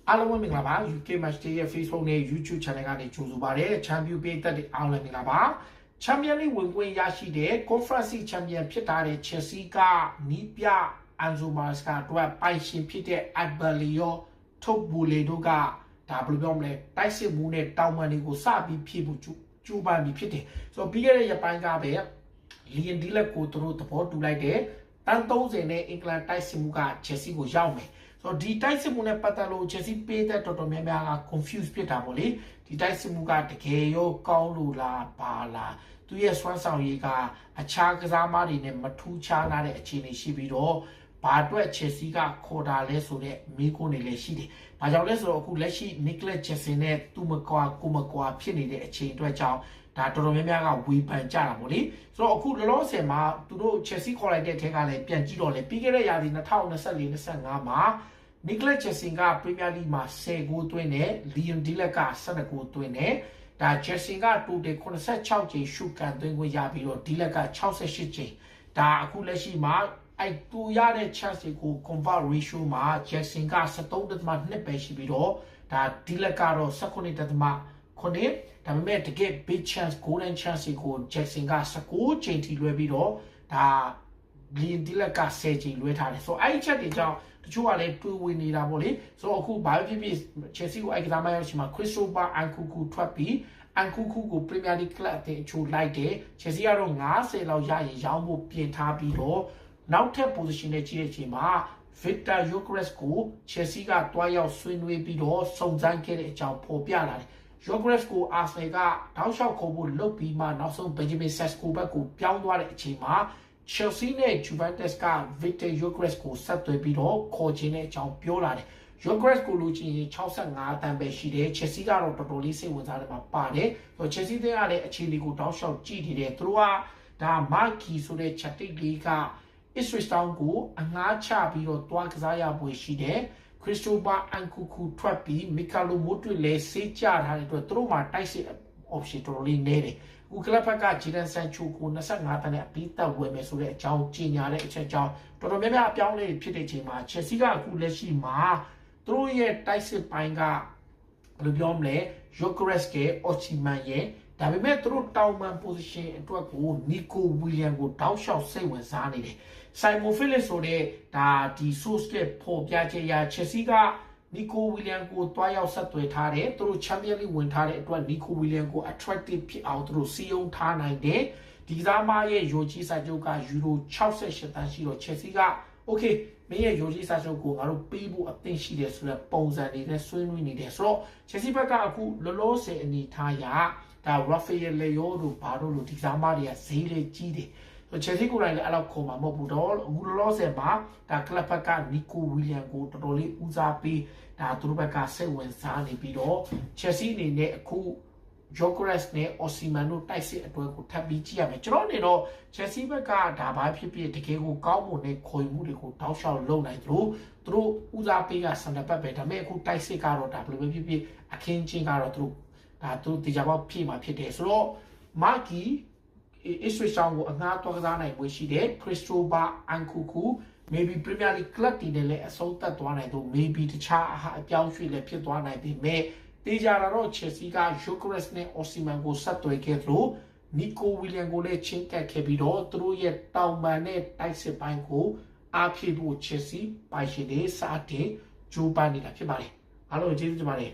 အားလုံးပဲမင်္ဂလာပါ UK Match Day ရဲ့ Facebook နဲ့ YouTube Channel ကနေကြိုဆိုပါရစေ Champion ပေးသက်တဲ့အားလုံးမင်္ဂလာပါ Champion League ဝင်ခွင့်ရရှိတဲ့ Conference Champion ဖြစ်ထားတဲ့ Chelsea ကနီးပြ Enzo Maresca အတွက်ပိုင်ရှင်ဖြစ်တဲ့ Abelio ထုတ်ဘူလေတို့ကဒါဘယ်လိုပြောမလဲတိုက်စစ်မှုနဲ့တောင်ပန်တွေကိုစပြီးဖြည့်ဖို့ကြိုးပမ်းပြီးဖြစ်တယ်ဆိုတော့ပြီးခဲ့တဲ့ရက်ပိုင်းကပဲ Liam Delap ကိုသူတို့သဘောတူလိုက်တဲ့တန်း30နဲ့အင်္ဂလန်တိုက်စစ်မှုက Chelsea ကိုရောက်မယ်ဆိုတော့ဒီတိုက်စစ်မှုနဲ့ပတ်သက်လို့ Chelsea ပေးတဲ့တော်တော်များများက confuse ဖြစ်တာပေါ့လေဒီတိုက်စစ်မှုကတကယ်ရောကောင်းလို့လားဘာလားသူရဲ့စွမ်းဆောင်ရည်ကအခြားကစားသမားတွေနဲ့မထူးခြားတဲ့အခြေအနေရှိပြီးတော့ဘာအတွက် Chelsea ကခေါ်တာလဲဆိုတဲ့မိကုန်းတွေလည်းရှိတယ်။ဘာကြောင့်လဲဆိုတော့အခုလက်ရှိ Nicholas Jackson နဲ့သူမကွာကိုမကွာဖြစ်နေတဲ့အချိန်အတွက်ကြောင့်ဒါတော်တော်များများကဝေဖန်ကြတာပေါ့လေ။ဆိုတော့အခုလောလောဆယ်မှာသူတို့ Chelsea ခေါ်လိုက်တဲ့အထက်ကလည်းပြန်ကြည့်တော့လေပြီးခဲ့တဲ့ရာသီ2024-25မှာ Nicholas Jackson က Premier League မှာ10ဂိုးသွင်းတယ် Liam Delap က12ဂိုးသွင်းတယ်ဒါ Jackson က total 86ချိန်ရှုကန်သွင်းခွင့်ရပြီးတော့ Delap က68ချိန်ဒါအခုလက်ရှိမှာအဲ့တူရတဲ့ chance ကို convert ratio မှာ Jackson က 73.2 ပဲရှိပြီးတော့ဒါ Delap ကတော့ 19.9 ဒါပေမဲ့တကယ် big chance golden chance ကို Jackson က19ချိန်ထိလွှဲပြီးတော့ဒါ Liam Delap က10ချိန်လွှဲထားတယ်ဆိုတော့အဲ့ဒီချက်တွေကြောင့်တချို့ကလည်းတွေးဝင်နေတာပေါ့လေဆိုတော့အခုဘာဖြစ်ဖြစ် Chelsea ကိုအဲ့ကစားမရရှိမှာ Christopher Nkunku ထွက်ပြီး Nkunku ကို Premier League club အသင်းအချို့လိုက်တယ် Chelsea ကတော့90လောက်ရရင်ရောင်းဖို့ပြင်ထားပြီးတော့နောက်ထပ် position နဲ့ကြည့်တဲ့အချိန်မှာ Victor Gyökeres ကို Chelsea ကတွားရောက်ဆွေးနွေးပြီးတော့စုံစမ်းခဲ့တဲ့အကြောင်းဖော်ပြလာတယ် Gyökeres ကို Arsenal ကတောက်လျှောက်ခေါ်ဖို့လုပ်ပြီးမှနောက်ဆုံး Benjamin Sesko ဘက်ကိုပြောင်းသွားတဲ့အချိန်မှာ Chelsea နဲ့ Juventus က Victor Gyökeres ကိုဆက်သွယ်ပြီးတော့ခေါ်ချင်တဲ့အကြောင်းပြောလာတယ် Gyökeres ကိုလိုချင်ရင်65တန်းပဲရှိတယ် Chelsea ကတော့တော်တော်လေးစိတ်ဝင်စားတယ်မှာပါတယ်ဆိုတော့ Chelsea တွေကလည်းအခြေအနေကိုတောက်လျှောက်ကြည့်နေတယ်သူတို့ကဒါ Marky ဆိုတဲ့ ချက်တိတ်လေးကIpswich Town ကိုအငှားချပြီးတော့တွားကစားရပွဲရှိတယ် Christopher Nkunku ထွက်ပြီး Mikhailo Mudryk လည်းစေးကြထားတဲ့အတွက်သူတို့မှာတိုက်စစ် option တော်တော်လေးနည်းတယ်အခုကလပ်ဖက်က Jadon Sancho ကို25တန်းနဲ့အပြီးသက်ဝယ်မယ်ဆိုတဲ့အကြောင်းကြီးညာတဲ့အချက်ကြောင့်တော်တော်များများအပြောင်းအလဲဖြစ်တဲ့အချိန်မှာ Chelsea ကအခုလက်ရှိမှာသူတို့ရဲ့တိုက်စစ်ပိုင်းကဘယ်လိုပြောမလဲ Gyökeres က Osimhen ရဲ့ဒါပေမဲ့သူတို့တောင်ပန် position အတွက်ကို Nico Williams ကိုတောက်လျှောက်စိတ်ဝင်စားနေတယ် Simon Phillips ဆိုတဲ့ဒါဒီ source ကပေါ်ပြချက်ရ Chelsea က Nico Williams ကိုတွားရောက်ဆက်သွယ်ထားတယ်သူတို့ Champions League ဝင်ထားတဲ့အတွက် Nico Williams ကို attractive ဖြစ်အောင်သူတို့စီးရုံးထားနိုင်တယ်ဒီကစားမရဲ့ယိုချီစာချုပ်ကယူရို68တန်းရှိတော့ Chelsea က okay မင်းရဲ့ယိုချီစာချုပ်ကိုငါတို့ပေးဖို့အသင့်ရှိတယ်ဆိုတဲ့ပုံစံတွေနဲ့ဆွေးနွေးနေတယ်ဆိုတော့ Chelsea ဘက်ကအခုလောလောဆယ်အနေထားရဒါ Rafael Leao တို့ဘာတို့လိုဒီကစားမတွေကဈေးလေးကြီးတယ်ဆို Chelsea ကိုယ်တိုင်လည်းအဲ့လောက်ခေါ်မှာမဟုတ်ဘူးတော့အခုလောလောဆယ်မှာဒါ club ဘက်က Nico Williams ကိုတော်တော်လေးဦးစားပေးဒါသူတို့ဘက်ကစိတ်ဝင်စားနေပြီးတော့ Chelsea အနေနဲ့အခု Gyökeres နဲ့ Osimhen တို့တိုက်စစ်အတွဲကိုထပ်ပြီးကြည့်ရမယ်ကျွန်တော်အနေတော့ Chelsea ဘက်ကဒါဘာဖြစ်ဖြစ်တကယ်ကိုကောင်းမွန်တဲ့ခေါ်ယူမှုတွေကိုတောက်လျှောက်လုပ်နိုင်သလိုသူတို့ဦးစားပေးကစံတပတ်ပဲဒါပေမဲ့အခုတိုက်စစ်ကတော့ဒါဘယ်လိုပဲဖြစ်ဖြစ်အခင်းချင်းကတော့သူတို့ဒါသူတေချာပေါက်ဖြည့်မှာဖြစ်တယ်ဆိုတော့ Marky Ipswich Town ကိုအငှားတွားကစားနိုင်ပွဲရှိတယ် Christopher Nkunku maybe Premier League club တွေနဲ့လည်းအဆုံးသတ်သွားနိုင်တော့ maybe တခြားအပြောင်းရွှေ့လည်းဖြစ်သွားနိုင်ပေမဲ့တေချာတော့ Chelsea က Gyökeres နဲ့ Osimhen ကိုဆက်သွယ်ခဲ့သလို Nico Williams ကိုလည်းချင်းကပ်ခဲ့ပြီးတော့သူတို့ရဲ့တောင်ပန်နဲ့တိုက်စစ်ပိုင်းကိုအားဖြည့်ဖို့ Chelsea ပိုင်ရှင်တွေစတင်ကြိုးပမ်းနေတာဖြစ်ပါတယ်အားလုံးကျေးဇူးတင်ပါတယ်